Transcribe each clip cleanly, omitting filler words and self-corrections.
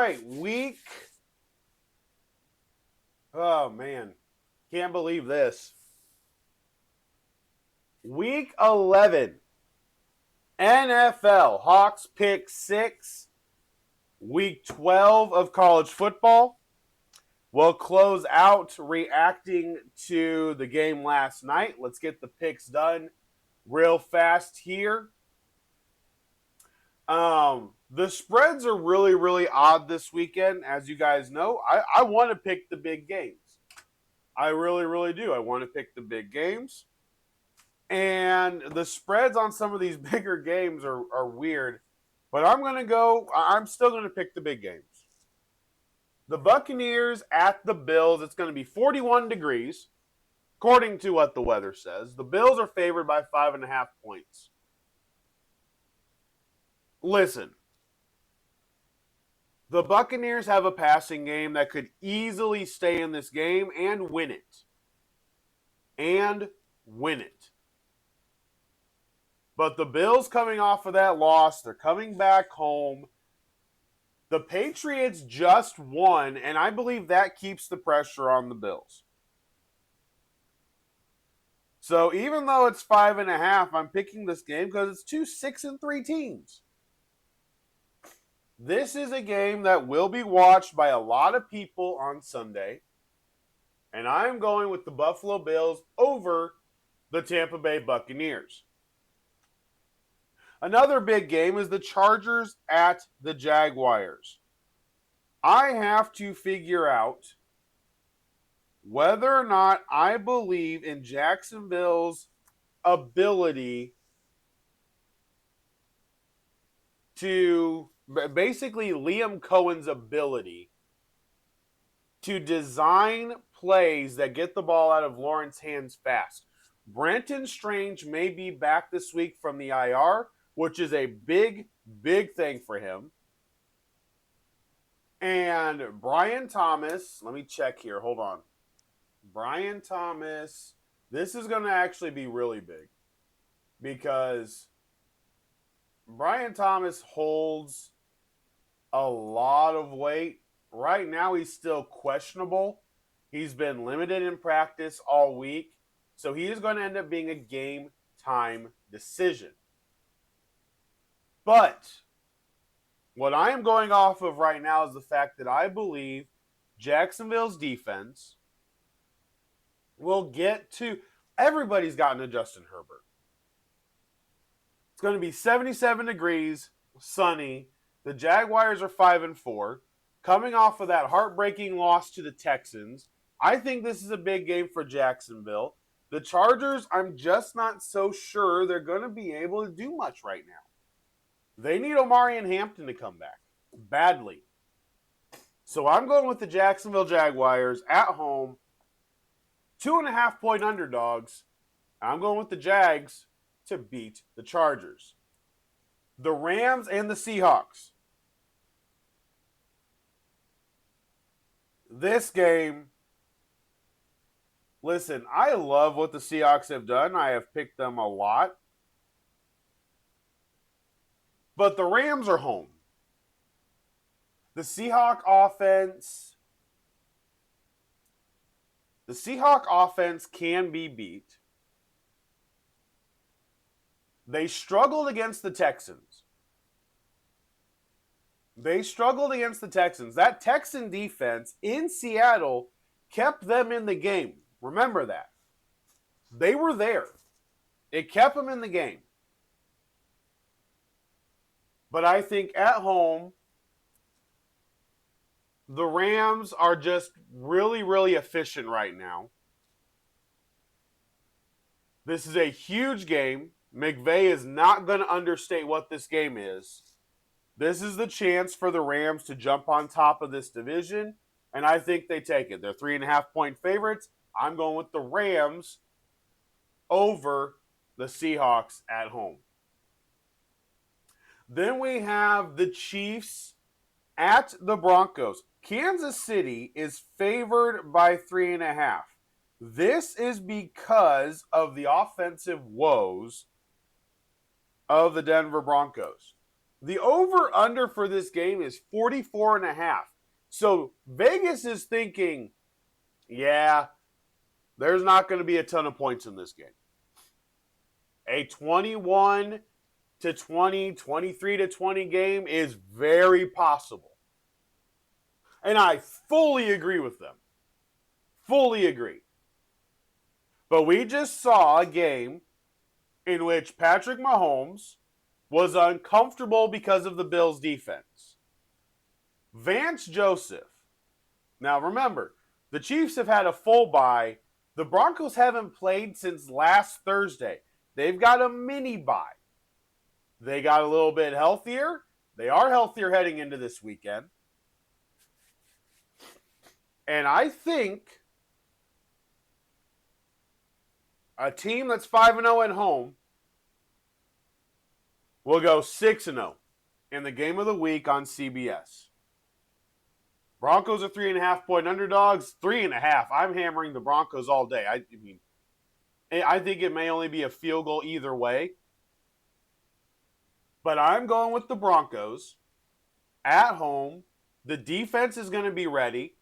right, oh man, can't believe this. Week 11, NFL Hawks pick 6, week 12 of college football. We'll close out reacting to the game last night. Let's get the picks done real fast here. The spreads are really, really odd this weekend. As you guys know, I want to pick the big games. I really, really do. I want to pick the big games. And the spreads on some of these bigger games are weird. But I'm still going to pick the big games. The Buccaneers at the Bills, it's going to be 41 degrees, according to what the weather says. The Bills are favored by 5.5 points. Listen, the Buccaneers have a passing game that could easily stay in this game and win it. But the Bills coming off of that loss, they're coming back home. The Patriots just won, and I believe that keeps the pressure on the Bills. So even though it's 5.5, I'm picking this game because it's 2 6-3 teams. This is a game that will be watched by a lot of people on Sunday, and I'm going with the Buffalo Bills over the Tampa Bay Buccaneers. Another big game is the Chargers at the Jaguars. I have to figure out whether or not I believe in Jacksonville's ability to, basically Liam Cohen's ability to design plays that get the ball out of Lawrence's hands fast. Brenton Strange may be back this week from the IR, which is a big, big thing for him. And Brian Thomas, let me check here. Hold on. Brian Thomas, this is going to actually be really big because Brian Thomas holds a lot of weight. Right now, he's still questionable. He's been limited in practice all week. So he is going to end up being a game time decision. But what I am going off of right now is the fact that I believe Jacksonville's defense will get to, everybody's gotten to Justin Herbert. It's going to be 77 degrees, sunny. The Jaguars are 5-4. Coming off of that heartbreaking loss to the Texans, I think this is a big game for Jacksonville. The Chargers, I'm just not so sure they're going to be able to do much right now. They need Omarion Hampton to come back badly. So I'm going with the Jacksonville Jaguars at home. 2.5 point underdogs. I'm going with the Jags to beat the Chargers. The Rams and the Seahawks. This game, listen, I love what the Seahawks have done. I have picked them a lot. But the Rams are home. The Seahawk offense can be beat. They struggled against the Texans. That Texan defense in Seattle kept them in the game. Remember that. They were there. It kept them in the game. But I think at home, the Rams are just really, really efficient right now. This is a huge game. McVay is not going to understate what this game is. This is the chance for the Rams to jump on top of this division, and I think they take it. They're 3.5 point favorites. I'm going with the Rams over the Seahawks at home. Then we have the Chiefs at the Broncos. Kansas City is favored by 3.5. This is because of the offensive woes of the Denver Broncos. The over-under for this game is 44.5. So Vegas is thinking, yeah, there's not going to be a ton of points in this game. A 21 to 20, 23 to 20 game is very possible. And I fully agree with them. Fully agree. But we just saw a game in which Patrick Mahomes was uncomfortable because of the Bills' defense. Vance Joseph. Now remember, the Chiefs have had a full bye. The Broncos haven't played since last Thursday. They've got a mini bye. They got a little bit healthier. They are healthier heading into this weekend. And I think a team that's 5-0 at home will go 6-0 in the game of the week on CBS. Broncos are 3.5-point underdogs. 3.5. I'm hammering the Broncos all day. I think it may only be a field goal either way. But I'm going with the Broncos at home. The defense is going to be ready.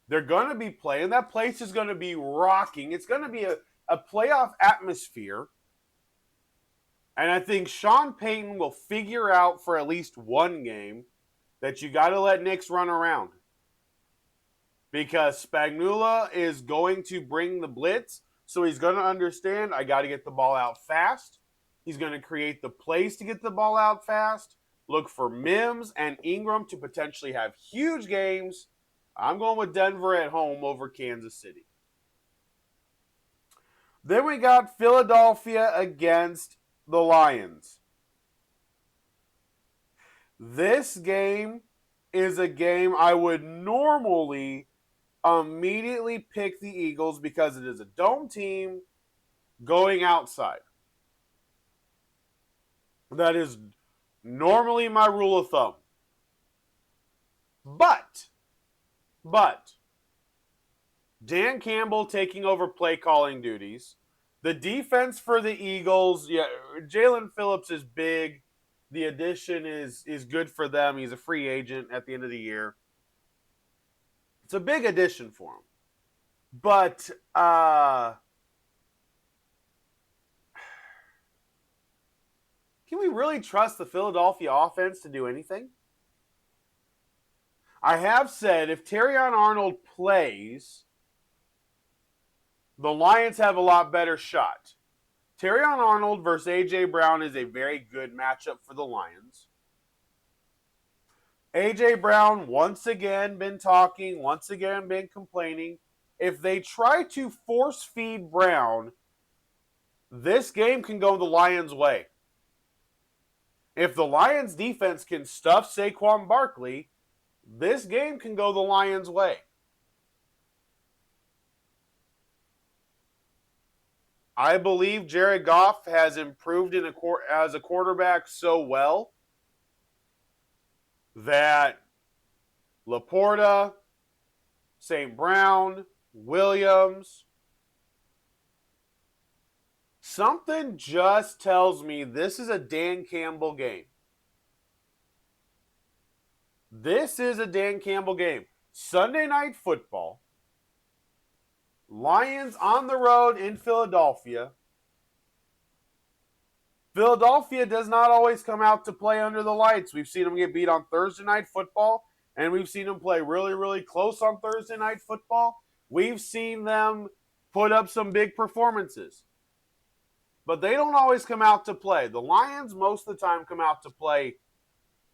They're going to be playing. That place is going to be rocking. It's going to be a playoff atmosphere. And I think Sean Payton will figure out for at least one game that you got to let Knicks run around. Because Spagnuolo is going to bring the blitz, so he's going to understand I got to get the ball out fast. He's going to create the plays to get the ball out fast. Look for Mims and Ingram to potentially have huge games. I'm going with Denver at home over Kansas City. Then we got Philadelphia against the Lions. This game is a game I would normally immediately pick the Eagles because it is a dome team going outside. That is normally my rule of thumb. But Dan Campbell taking over play calling duties. The defense for the Eagles, yeah, Jalen Phillips is big. The addition is good for them. He's a free agent at the end of the year. It's a big addition for him. But can we really trust the Philadelphia offense to do anything? I have said if Terrion Arnold plays, the Lions have a lot better shot. Terrion Arnold versus A.J. Brown is a very good matchup for the Lions. A.J. Brown once again been talking, once again been complaining. If they try to force feed Brown, this game can go the Lions' way. If the Lions' defense can stuff Saquon Barkley, this game can go the Lions' way. I believe Jared Goff has improved as a quarterback so well that Laporta, St. Brown, Williams, something just tells me this is a Dan Campbell game. This is a Dan Campbell game. Sunday Night Football. Lions on the road in Philadelphia. Philadelphia does not always come out to play under the lights. We've seen them get beat on Thursday Night Football, and we've seen them play really, really close on Thursday Night Football. We've seen them put up some big performances. But they don't always come out to play. The Lions most of the time come out to play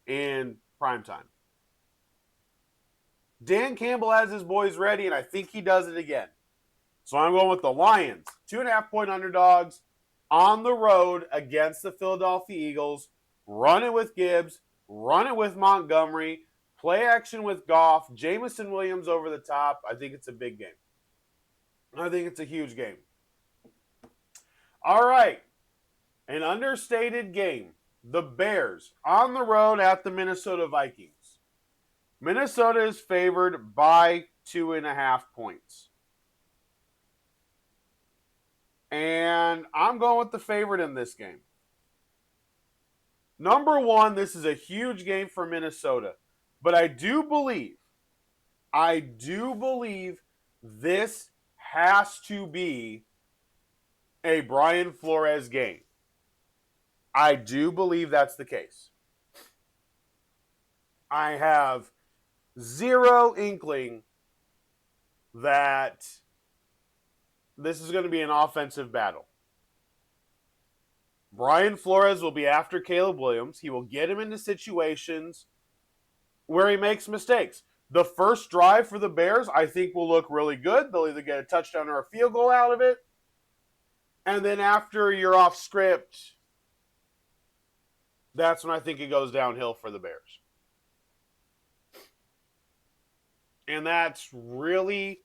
in primetime. Dan Campbell has his boys ready, and I think he does it again. So I'm going with the Lions. 2.5-point underdogs on the road against the Philadelphia Eagles. Run it with Gibbs. Run it with Montgomery. Play action with Goff. Jameson Williams over the top. I think it's a big game. I think it's a huge game. All right. An understated game. The Bears on the road at the Minnesota Vikings. Minnesota is favored by 2.5 points. And I'm going with the favorite in this game. Number one, this is a huge game for Minnesota. But I do believe this has to be a Brian Flores game. I do believe that's the case. I have zero inkling that this is going to be an offensive battle. Brian Flores will be after Caleb Williams. He will get him into situations where he makes mistakes. The first drive for the Bears, I think, will look really good. They'll either get a touchdown or a field goal out of it. And then after you're off script, that's when I think it goes downhill for the Bears. And that's really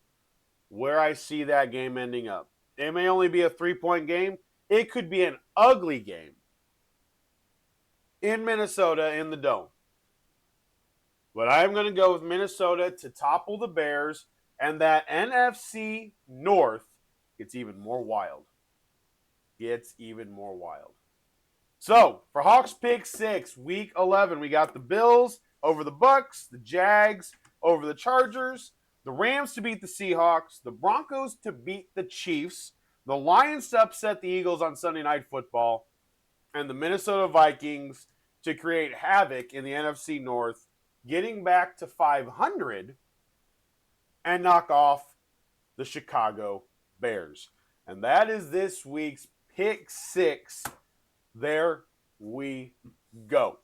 where I see that game ending up. It may only be a 3-point game. It could be an ugly game in Minnesota in the Dome. But I'm going to go with Minnesota to topple the Bears, and that NFC North gets even more wild. So, for Hawks Pick 6, Week 11, we got the Bills over the Bucks, the Jags over the Chargers, the Rams to beat the Seahawks, the Broncos to beat the Chiefs, the Lions to upset the Eagles on Sunday Night Football, and the Minnesota Vikings to create havoc in the NFC North, getting back to 500 and knock off the Chicago Bears. And that is this week's Pick 6. There we go.